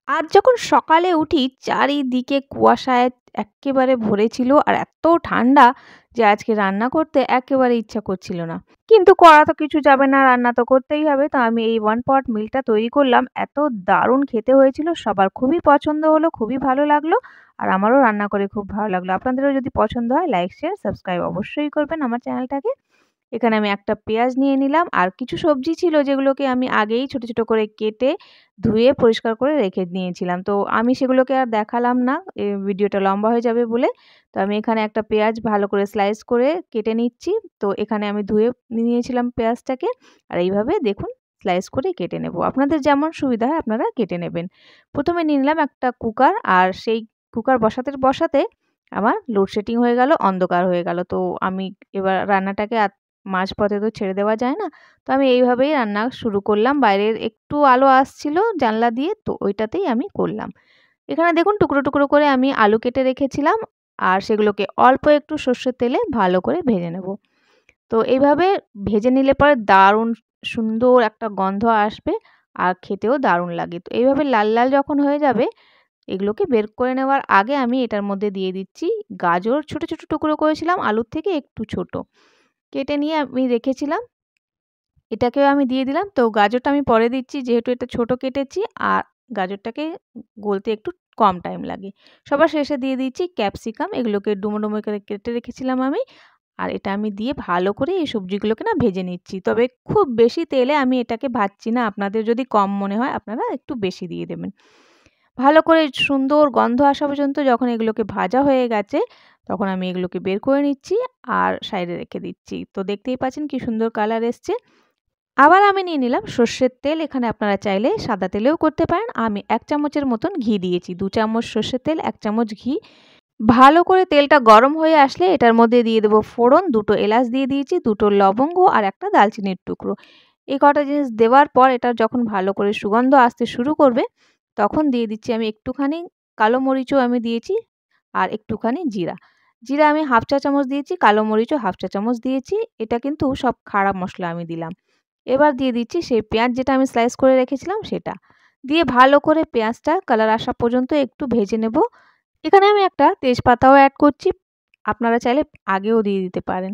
আজ যখন সকালে উঠি চারিদিকে কুয়াশায় এক্কেবারে ভরে ছিল আর এত ঠান্ডা যে আজকে রান্না করতে একেবারে ইচ্ছা করছিল না। কিন্তু করা তো কিছু যাবে না, রান্না তো করতেই হবে। তো আমি এই ওয়ান পট মিলটা তৈরি করলাম। এত দারুণ খেতে হয়েছিল, সবার খুবই পছন্দ হলো, খুবই ভালো লাগলো। আর আমারও রান্না করে খুব ভালো লাগলো। আপনাদেরও যদি পছন্দ হয় লাইক, শেয়ার, সাবস্ক্রাইব অবশ্যই করবেন আমার চ্যানেলটাকে। এখানে আমি একটা পেঁয়াজ নিয়ে নিলাম আর কিছু সবজি ছিল যেগুলোকে আমি আগেই ছোট, ছোট করে কেটে ধুয়ে পরিষ্কার করে রেখে নিয়েছিলাম। তো আমি সেগুলোকে আর দেখালাম না। ভিডিওটা লম্বা হয়ে যাবে বলে। তো আমি এখানে একটা পেঁয়াজ ভালো করে স্লাইস করে কেটে নিচ্ছি। তো এখানে আমি ধুয়ে নিয়েছিলাম পেঁয়াজটাকে। আর এইভাবে দেখুন স্লাইস করে কেটে নেব। আপনাদের যেমন সুবিধা হয় আপনারা কেটে নেবেন। ১ম এ নিয়ে নিলাম একটা কুকার আর সেই কুকার বসাতে, বসাতে আমার লোডশেডিং হয়ে গেল, অন্ধকার হয়ে গেল। তো আমি এবার রান্নাটাকে মাঝপথে তো ছেড়ে দেওয়া যায় না। তো আমি এইভাবেই রান্না শুরু করলাম। বাইরের একটু আলো আসছিল জানলা দিয়ে, তো ওইটাতেই আমি করলাম। এখানে দেখুন টুকরো, টুকরো করে আমি আলু কেটে রেখেছিলাম আর সেগুলোকে অল্প একটু সর্ষের তেলে ভালো করে ভেজে নেব। তো এইভাবে ভেজে নিলে পরে দারুণ সুন্দর একটা গন্ধ আসবে আর খেতেও দারুণ লাগে। তো এইভাবে লাল, লাল যখন হয়ে যাবে এগুলোকে বের করে নেওয়ার আগে আমি এটার মধ্যে দিয়ে দিচ্ছি গাজর। ছোট, ছোট টুকরো করেছিলাম আলুর থেকে একটু ছোট। কেটে নিয়ে আমি রেখেছিলাম। এটাকেও আমি দিয়ে দিলাম। তো গাজরটা আমি পরে দিচ্ছি যেহেতু এটা ছোট কেটেছি আর গাজরটাকে গলতে একটু কম টাইম লাগে। সবার শেষে দিয়ে দিচ্ছি ক্যাপসিকাম। এগুলোকে ডুমো, ডুমো করে কেটে রেখেছিলাম আমি। আর এটা আমি দিয়ে ভালো করে এই সবজিগুলোকে না ভেজে নিচ্ছি। তবে খুব বেশি তেলে আমি এটাকে ভাজছি না। আপনাদের যদি কম মনে হয় আপনারা একটু বেশি দিয়ে দেবেন। ভালো করে সুন্দর গন্ধ আসা পর্যন্ত যখন এগুলোকে ভাজা হয়ে গেছে, তখন আমি এগুলোকে বের করে নিচ্ছি আর সাইডে রেখে দিচ্ছি। তো দেখতেই পাচ্ছেন কি সুন্দর কালার এসছে। আবার আমি নিয়ে নিলাম সর্ষের তেল। এখানে আপনারা চাইলে সাদা তেলেও করতে পারেন। আমি ১ চামচের মতন ঘি দিয়েছি। ২ চামচ সর্ষের তেল, ১ চামচ ঘি। ভালো করে তেলটা গরম হয়ে আসলে এটার মধ্যে দিয়ে দেব ফোড়ন, ২ টো এলাচ দিয়ে দিয়েছি, ২ টো লবঙ্গ আর একটা দালচিনির টুকরো। এই কটা জিনিস দেওয়ার পর এটা যখন ভালো করে সুগন্ধ আসতে শুরু করবে, তখন দিয়ে দিচ্ছি আমি একটুখানি কালো মরিচও আমি দিয়েছি আর একটুখানি জিরা। জিরা আমি ১/২ চা চামচ দিয়েছি, কালো মরিচও ১/২ চা চামচ দিয়েছি। এটা কিন্তু সব খাড়া মসলা আমি দিলাম। এবার দিয়ে দিচ্ছি সেই পেঁয়াজ যেটা আমি স্লাইস করে রেখেছিলাম সেটা। দিয়ে ভালো করে পেঁয়াজটা কালার আসা পর্যন্ত একটু ভেজে নেব। এখানে আমি একটা তেজপাতাও অ্যাড করছি। আপনারা চাইলে আগেও দিয়ে দিতে পারেন।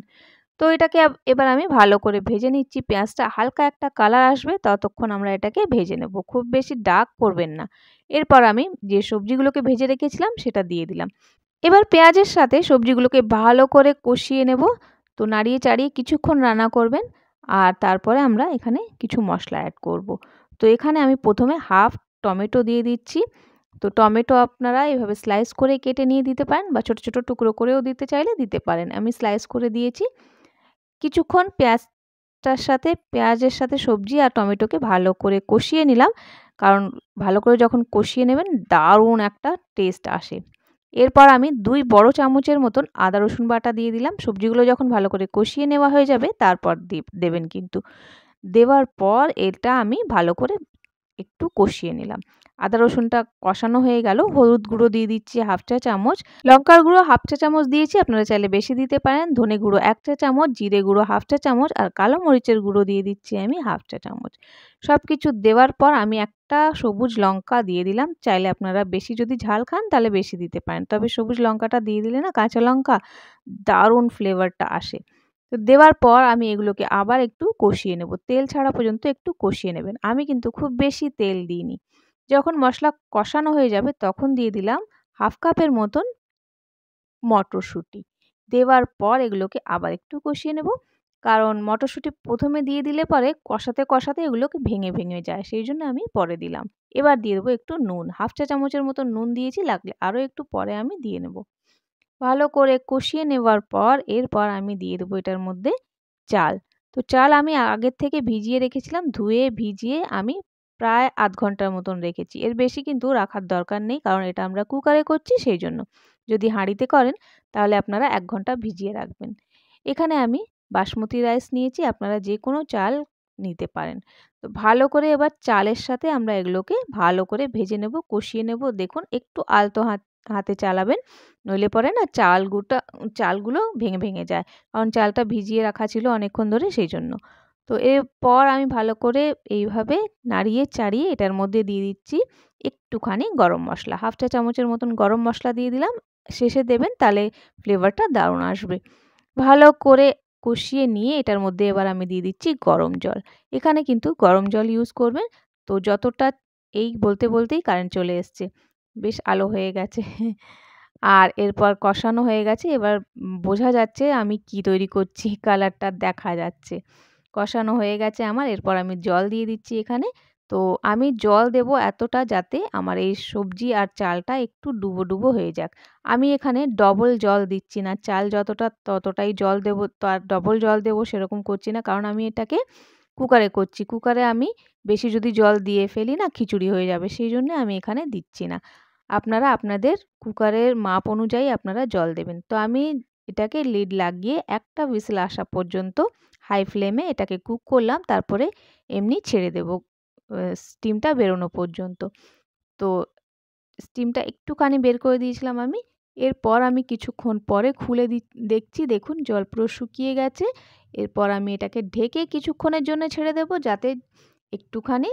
তো এটাকে এবার আমি ভালো করে ভেজে নিচ্ছি। পেঁয়াজটা হালকা একটা কালার আসবে ততক্ষণ আমরা এটাকে ভেজে নেব। খুব বেশি ডার্ক করবেন না। এরপর আমি যে সবজিগুলোকে ভেজে রেখেছিলাম সেটা দিয়ে দিলাম। এবার পেঁয়াজের সাথে সবজিগুলোকে ভালো করে কষিয়ে নেব। তো নাড়িয়ে চাড়িয়ে কিছুক্ষণ রান্না করবেন। আর তারপরে আমরা এখানে কিছু মসলা অ্যাড করব। তো এখানে আমি ১ম এ হাফ টমেটো দিয়ে দিচ্ছি। তো টমেটো আপনারা এভাবে স্লাইস করে কেটে নিয়ে দিতে পারেন বা ছোট, ছোট টুকরো করেও দিতে চাইলে দিতে পারেন। আমি স্লাইস করে দিয়েছি। কিছুক্ষণ পেঁয়াজের সাথে সবজি আর টমেটোকে ভালো করে কষিয়ে নিলাম। কারণ ভালো করে যখন কষিয়ে নেবেন দারুণ একটা টেস্ট আসে। এরপর আমি ২ বড় চামচের মতন আদা রসুন বাটা দিয়ে দিলাম। সবজিগুলো যখন ভালো করে কষিয়ে নেওয়া হয়ে যাবে তারপর দেবেন কিন্তু। দেওয়ার পর এটা আমি ভালো করে একটু কষিয়ে নিলাম। আদা রসুনটা কষানো হয়ে গেল। হলুদ গুঁড়ো দিয়ে দিচ্ছি ১/২ চা চামচ। লঙ্কার গুঁড়ো ১/২ চা চামচ দিয়েছি। আপনারা চাইলে বেশি দিতে পারেন। ধনে গুঁড়ো ১ চা চামচ, জিরে গুঁড়ো ১/২ চা চামচ আর কালো মরিচের গুঁড়ো দিয়ে দিচ্ছি আমি ১/২ চা চামচ। সবকিছু দেওয়ার পর আমি একটা সবুজ লঙ্কা দিয়ে দিলাম। চাইলে আপনারা বেশি যদি ঝাল খান তাহলে বেশি দিতে পারেন। তবে সবুজ লঙ্কাটা দিয়ে দিলে না কাঁচা লঙ্কা দারুণ ফ্লেভারটা আসে। তো দেওয়ার পর আমি এগুলোকে আবার একটু কষিয়ে নেব। তেল ছাড়া পর্যন্ত একটু কষিয়ে নেবেন। আমি কিন্তু খুব বেশি তেল দিইনি। যখন মসলা কষানো হয়ে যাবে তখন দিয়ে দিলাম ১/২ কাপের মতন মটরশুঁটি। দেওয়ার পর এগুলোকে আবার একটু কষিয়ে নেব। কারণ মটরশুঁটি ১ম এ দিয়ে দিলে পরে কষাতে, কষাতে এগুলোকে ভেঙে, ভেঙে যায়। সেইজন্য আমি পরে দিলাম। এবার দিয়ে দেবো একটু নুন। ১/২ চা চামচের মতো নুন দিয়েছি, লাগলে আরও একটু পরে আমি দিয়ে নেব। ভালো করে কষিয়ে নেওয়ার পর এরপর আমি দিয়ে দেবো এটার মধ্যে চাল। তো চাল আমি আগের থেকে ভিজিয়ে রেখেছিলাম। ধুয়ে ভিজিয়ে আমি প্রায় ০.৫ ঘন্টার মতন রেখেছি। এর বেশি কিন্তু রাখার দরকার নেই। কারণ এটা আমরা কুকারে করছি সেইজন্য। যদি হাঁড়িতে করেন তাহলে আপনারা ১ ঘন্টা ভিজিয়ে রাখবেন। এখানে আমি বাসমতি রাইস নিয়েছি। আপনারা যেকোনো চাল নিতে পারেন। তো ভালো করে এবার চালের সাথে আমরা এগুলোকে ভালো করে ভেজে নেব, কষিয়ে নেব। দেখুন একটু আলতো হাতে চালাবেন। নইলে পরে না চালগুলো ভেঙে, ভেঙে যায়। কারণ চালটা ভিজিয়ে রাখা ছিল অনেকক্ষণ ধরে সেইজন্য। তো এরপর আমি ভালো করে এইভাবে নাড়িয়ে চাড়িয়ে এটার মধ্যে দিয়ে দিচ্ছি একটুখানি গরম মশলা, 1/2 চা চামচের মতন গরম মশলা দিয়ে দিলাম। শেষে দেবেন, তাহলে ফ্লেভারটা দারুণ আসবে। ভালো করে কষিয়ে নিয়ে এটার মধ্যে এবার আমি দিয়ে দিচ্ছি গরম জল। এখানে কিন্তু গরম জল ইউজ করবেন। তো যতটা, এই বলতে বলতেই কারেন্ট চলে এসছে। বেশ আলো হয়ে গেছে। আর এরপর কষানো হয়ে গেছে। এবার বোঝা যাচ্ছে আমি কি তৈরি করছি, কালারটা দেখা যাচ্ছে। কষানো হয়ে গেছে আমার। এরপর আমি জল দিয়ে দিচ্ছি এখানে। তো আমি জল দেব এতটা যাতে আমার এই সবজি আর চালটা একটু ডুবো, ডুবো হয়ে যাক। আমি এখানে ডবল জল দিচ্ছি না। চাল যতটা ততটাই জল দেব, তো আর ডবল জল দেব সেরকম করছি না। কারণ আমি এটাকে কুকারে করছি। কুকারে আমি বেশি যদি জল দিয়ে ফেলি না, খিচুড়ি হয়ে যাবে। সেইজন্যে আমি এখানে দিচ্ছি না। আপনারা আপনাদের কুকারের মাপ অনুযায়ী আপনারা জল দেবেন। তো আমি এটাকে লিড লাগিয়ে একটা হুইসেল আসা পর্যন্ত হাই ফ্লেমে এটাকে কুক করলাম। তারপরে এমনি ছেড়ে দেব স্টিমটা বেরোনো পর্যন্ত। তো স্টিমটা একটুখানি বের করে দিয়েছিলাম আমি। এরপর আমি কিছুক্ষণ পরে খুলে দেখছি, দেখুন জল পুরো শুকিয়ে গেছে। এরপর আমি এটাকে ঢেকে কিছুক্ষণের জন্য ছেড়ে দেব, যাতে একটুখানি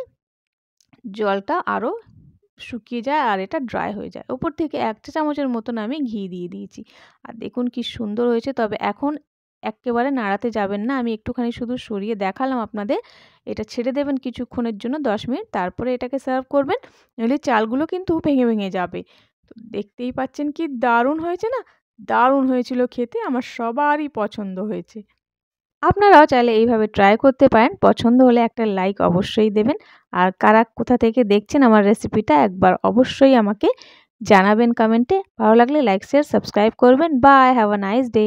জলটা আরও শুকিয়ে যায় আর এটা ড্রাই হয়ে যায়। ওপর থেকে 1 চা চামচের মতন আমি ঘি দিয়ে দিয়েছি। আর দেখুন কি সুন্দর হয়েছে। তবে এখন এক্কেবারে নাড়াতে যাবেন না। আমি একটুখানি শুধু সরিয়ে দেখালাম আপনাদের। এটা ছেড়ে দেবেন কিছুক্ষণের জন্য, 10 মিনিট। তারপরে এটাকে সার্ভ করবেন। নইলে চালগুলো কিন্তু ভেঙে, ভেঙে যাবে। তো দেখতেই পাচ্ছেন কি দারুণ হয়েছে না? দারুণ হয়েছিল খেতে। আমার সবারই পছন্দ হয়েছে। আপনারাও চাইলে এইভাবে ট্রাই করতে পারেন। পছন্দ হলে একটা লাইক অবশ্যই দেবেন। আর কারা কোথা থেকে দেখছেন আমার রেসিপিটা একবার অবশ্যই আমাকে জানাবেন কমেন্টে। ভালো লাগলে লাইক, শেয়ার, সাবস্ক্রাইব করবেন। Bye, have a nice day.